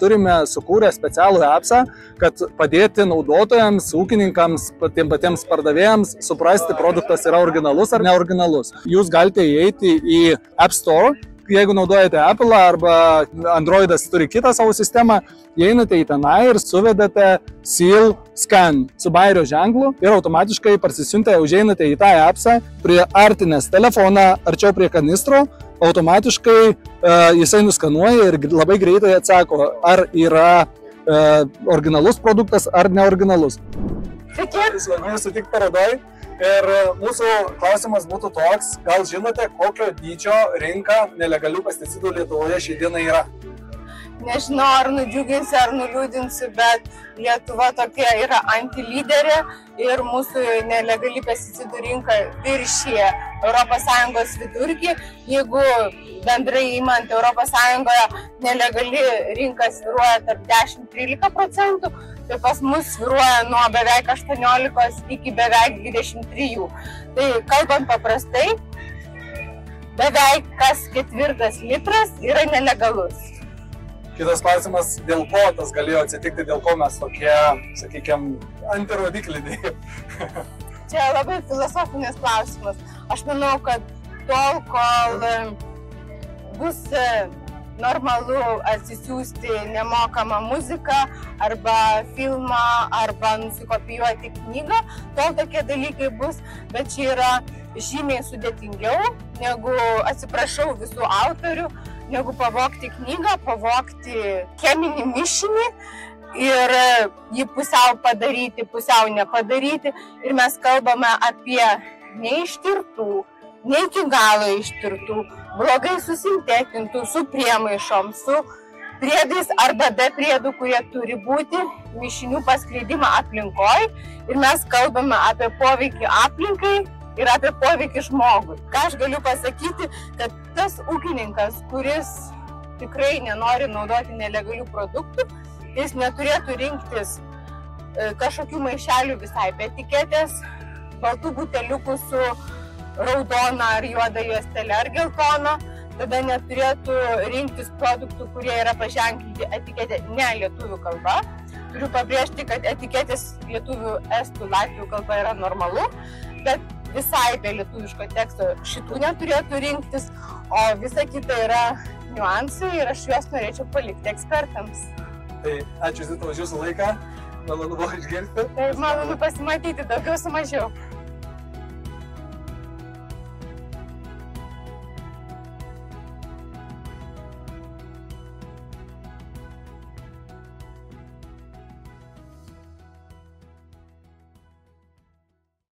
turime sukūrę specialų appsą, kad padėti naudotojams, ūkininkams, patiems pardavėjams suprasti, produktas yra originalus ar neoriginalus. Jūs galite įeiti į App Store. Jeigu naudojate Apple arba Androidas turi kitą savo sistemą, įeinate į tenai ir suvedate Seal Scan su bairio ženklu ir automatiškai parsisiuntę užeinate į tą appsą, priartinęs telefoną arčiau prie kanistro, automatiškai jisai nuskanuoja ir labai greitai atsako, ar yra originalus produktas ar neoriginalus. Smagu sutikti parodoj. Ir mūsų klausimas būtų toks, gal žinote, kokio dydžio rinka nelegalių pesticidų Lietuvoje šią dieną yra? Nežinau, ar nudžiuginsiu, ar nuliūdinsiu, bet Lietuva tokia yra antilyderė ir mūsų nelegali pesticidų rinka viršyje ES vidurkį. Jeigu bendrai imant ES nelegali rinka svyruoja tarp 10–13%, tai pas mus svyruoja nuo beveik 18 iki beveik 23. Tai kalbant paprastai, beveik kas 4 litras yra nelegalus. Kitas klausimas, dėl ko tas galėjo atsitikti, dėl ko mes tokie, sakykime, antirodikliniai. Čia labai filosofinis klausimas. Aš manau, kad tol, kol bus normalu atsisiųsti nemokamą muziką arba filmą arba nusikopijuoti knygą, tol tokie dalykai bus, bet čia yra žymiai sudėtingiau negu, atsiprašau visų autorių, negu pavogti knygą, pavogti cheminį mišinį ir jį pusiau padaryti, pusiau nepadaryti. Ir mes kalbame apie neištirtų, ne iki galo ištirtų, blogai susintetintų, su priemaišom, su priedais arba be priedų, kurie turi būti, mišinių paskleidimą aplinkoj. Ir mes kalbame apie poveikį aplinkai ir apie poveikį žmogui. Ką aš galiu pasakyti, kad tas ūkininkas, kuris tikrai nenori naudoti nelegalių produktų, jis neturėtų rinktis kažkokių maišelių visai be etiketės, baltų buteliukų su raudona ar juoda juostelė ar geltona, tada neturėtų rinktis produktų, kurie yra paženklinti etiketė ne lietuvių kalba. Turiu pabrėžti, kad etiketės lietuvių, estų, latvių kalba yra normalu, bet visai be lietuviško teksto šitų neturėtų rinktis, o visa kita yra niuansai ir aš juos norėčiau palikti ekspertams. Tai ačiū Zita už jūsų laiką, malonu buvo išgirsti. Tai malonu pasimatyti, daugiau su mažiau.